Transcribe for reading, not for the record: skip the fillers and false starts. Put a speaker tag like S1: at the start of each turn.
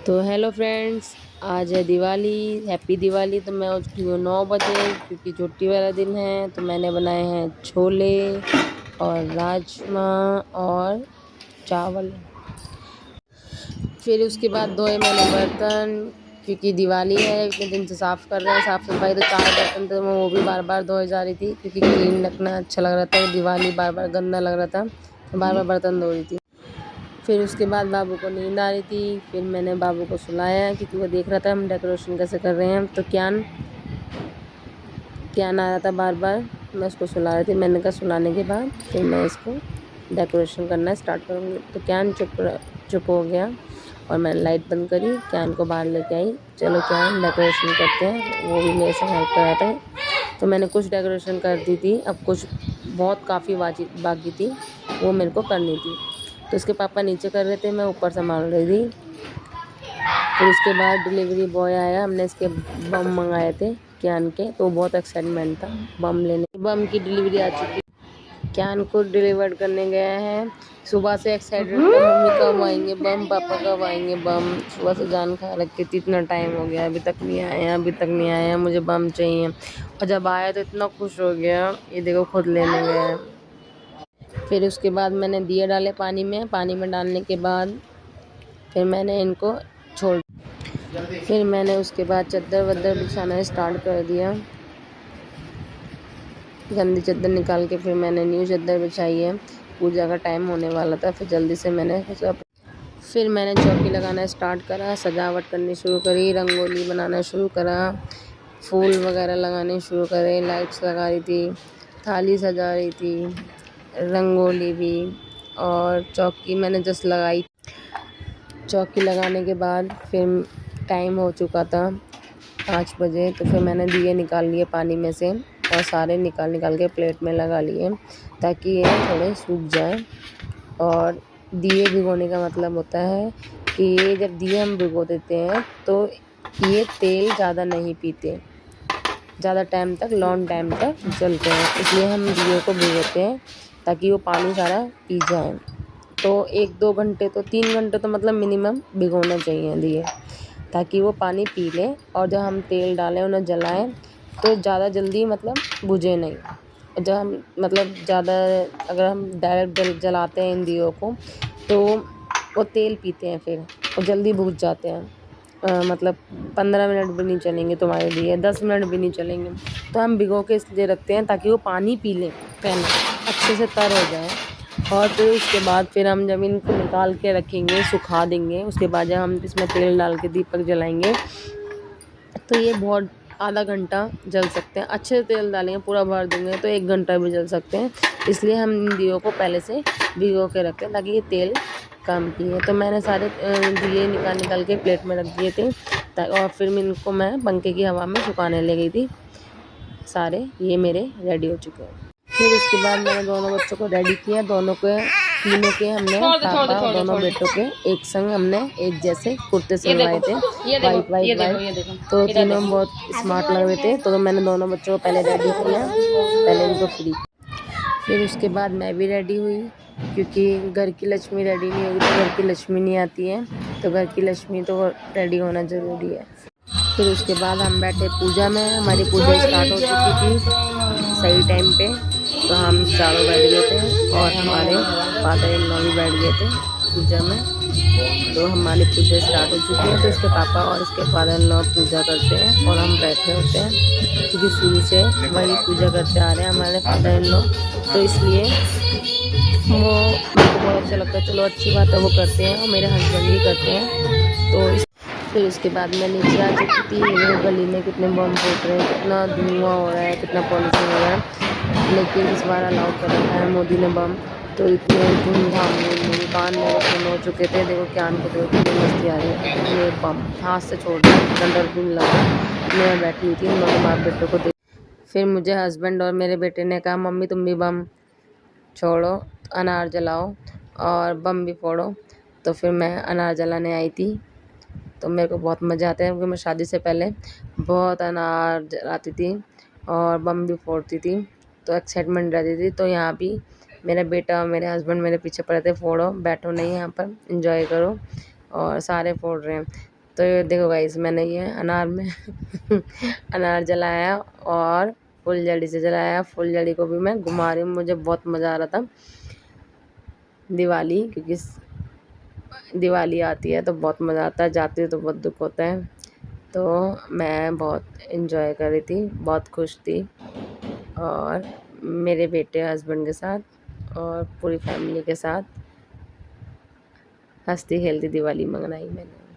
S1: तो hello friends, आज है दिवाली। हैप्पी दिवाली। तो मैं उठी हूँ 9 बजे क्योंकि छुट्टी वाला दिन है। तो मैंने बनाए हैं छोले और राजमा और चावल। फिर उसके बाद धोए मैंने बर्तन क्योंकि दिवाली है, इतने दिन से साफ़ कर रहे हैं, साफ़ सफाई। तो 4 बर्तन थे, मैं वो भी बार बार धोए जा रही थी क्योंकि क्लीन रखना अच्छा लग रहा था। दिवाली बार बार गंदा लग रहा था, तो बार बार बर्तन धो रही थी। फिर उसके बाद बाबू को नींद आ रही थी। फिर मैंने बाबू को सुलाया क्योंकि वो देख रहा था हम डेकोरेशन कैसे कर रहे हैं। तो क्यान आ रहा था बार बार, मैं उसको सुला रही थी। मैंने कहा सुलाने के बाद फिर मैं इसको डेकोरेशन करना स्टार्ट करूँगी। तो क्यान चुप हो गया और मैंने लाइट बंद करी, क्यान को बाहर लेके आई। चलो क्यान डेकोरेशन करते हैं। वो भी मेरे से हेल्प कर रहा था। तो मैंने कुछ डेकोरेशन कर दी थी, अब कुछ बहुत काफ़ी बाकी थी, वो मेरे को करनी थी। तो उसके पापा नीचे कर रहे थे, मैं ऊपर संभाल रही थी। फिर उसके बाद डिलीवरी बॉय आया, हमने इसके बम मंगाए थे क्यान के, तो बहुत एक्साइटमेंट था बम लेने। बम की डिलीवरी आ चुकी, क्यान को डिलीवर करने गया है। सुबह से एक्साइटेड था, मम्मी कब आएंगे बम, पापा कब आएंगे बम। सुबह से जान खा रखी थी, इतना टाइम हो गया अभी तक नहीं आया, अभी तक नहीं आया, मुझे बम चाहिए। और जब आया तो इतना खुश हो गया, ये देखो खुद लेने गया। फिर उसके बाद मैंने दिए डाले पानी में डालने के बाद फिर मैंने इनको छोड़। फिर मैंने उसके बाद चद्दर वद्दर बिछाना स्टार्ट कर दिया। गंदी चद्दर निकाल के फिर मैंने न्यू चद्दर बिछाई है। पूजा का टाइम होने वाला था, फिर जल्दी से फिर मैंने चौकी लगाना स्टार्ट करा, सजावट करनी शुरू करी, रंगोली बनाना शुरू करा, फूल वगैरह लगाने शुरू करे, लाइट्स लगा रही थी, थाली सजा रही थी, रंगोली भी। और चौकी मैंने जस्ट लगाई। चौकी लगाने के बाद फिर टाइम हो चुका था 5 बजे। तो फिर मैंने दिए निकाल लिए पानी में से और सारे निकाल के प्लेट में लगा लिए ताकि ये थोड़े सूख जाए। और दिए भिगोने का मतलब होता है कि ये जब दिए हम भिगो देते हैं तो ये तेल ज़्यादा नहीं पीते, ज़्यादा टाइम तक, लॉन्ग टाइम तक जलते हैं। इसलिए हम दिए को भिगोते हैं ताकि वो पानी सारा पी जाए। तो 1-2 घंटे, तो 3 घंटे तो मतलब मिनिमम भिगोना चाहिए दिए, ताकि वो पानी पी लें। और जब हम तेल डालें उन्हें जलाएं तो ज़्यादा जल्दी मतलब बुझे नहीं। और जब हम मतलब ज़्यादा अगर हम डायरेक्ट जलाते हैं इन दियों को तो वो तेल पीते हैं फिर और जल्दी बुझ जाते हैं। मतलब 15 मिनट भी नहीं चलेंगे तुम्हारे दिए, 10 मिनट भी नहीं चलेंगे। तो हम भिगो के इसलिए रखते हैं ताकि वो पानी पी लें, पहले अच्छे से तर हो जाए। और फिर उसके बाद फिर हम जब इनको निकाल के रखेंगे, सुखा देंगे, उसके बाद जब हम इसमें तेल डाल के दीपक जलाएंगे तो ये बहुत आधा घंटा जल सकते हैं। अच्छे से तेल डालेंगे, पूरा भर देंगे तो 1 घंटा भी जल सकते हैं। इसलिए हम इन दियों को पहले से भिगो के रखते हैं ताकि ये तेल कम पिए। तो मैंने सारे दिए निकाल के प्लेट में रख दिए थे और फिर इनको मैं पंखे की हवा में सुखाने ले गई थी। सारे ये मेरे रेडी हो चुके हैं। फिर उसके बाद मैंने दोनों बच्चों को रेडी किया। तीनों के हमने पापा और दोनों बेटों के एक संग हमने एक जैसे कुर्ते सिलवाए थे, वाइट। तो तीनों बहुत स्मार्ट लग रहे थे। तो मैंने दोनों बच्चों को पहले रेडी किया, पहले इनको फ्री। फिर उसके बाद मैं भी रेडी हुई क्योंकि घर की लक्ष्मी रेडी नहीं होगी तो घर की लक्ष्मी नहीं आती है। तो घर की लक्ष्मी तो रेडी होना ज़रूरी है। फिर उसके बाद हम बैठे पूजा में। हमारी पूजा स्टार्ट हो चुकी थी सही टाइम पे। तो हम चारों बैठ गए थे और हमारे फादर इन लॉ भी बैठ गए थे पूजा में। तो हमारी पूजा स्टार्ट हो चुकी है। तो इसके पापा और इसके फादर इन लॉ पूजा करते हैं और हम बैठे होते हैं क्योंकि शुरू से वही पूजा करते आ रहे हैं हमारे फादर इन लॉ। तो इसलिए वो मेरे को बहुत अच्छा लगता है। चलो अच्छी बात है वो करते हैं और मेरे हस्बैंड भी करते हैं। तो फिर उसके बाद मैं नीचे आ चुकी थी। मेरे गली में कितने बम फूट रहे हैं, कितना धुआं हो रहा है, कितना पॉल्यूशन हो रहा है। लेकिन इस बार अलाउ कर रखा है मोदी ने बम। तो इतने धूमधाम में कान मेरे सुन हो चुके थे। देखो क्या को देखो कितनी मस्ती आ रही है, कितने बम हाथ से छोड़ रहे हैं, इतना डर भी नहीं लगा। मैं बैठी हुई थी, उन्होंने बाप बेटों को देख। फिर मुझे हस्बैंड और मेरे बेटे ने कहा मम्मी तुम भी बम छोड़ो, अनार जलाओ और बम भी फोड़ो। तो फिर मैं अनार जलाने आई थी। तो मेरे को बहुत मज़ा आता है क्योंकि मैं शादी से पहले बहुत अनार जलाती थी और बम भी फोड़ती थी, तो एक्साइटमेंट रहती थी। तो यहाँ भी मेरा बेटा और मेरे हस्बैंड मेरे पीछे पड़े थे, फोड़ो, बैठो नहीं, यहाँ पर एंजॉय करो। और सारे फोड़ रहे हैं। तो ये देखो गाइस, मैंने ये अनार में अनार जलाया और फुलझड़ी से जलाया। फुलझड़ी को भी मैं घुमा रही हूँ, मुझे बहुत मज़ा आ रहा था। दिवाली, क्योंकि दिवाली आती है तो बहुत मज़ा आता है, जाती है तो बहुत दुख होता है। तो मैं बहुत इन्जॉय कर रही थी, बहुत खुश थी, और मेरे बेटे हस्बैंड के साथ और पूरी फैमिली के साथ हंसती खेलती दिवाली मनाई मैंने।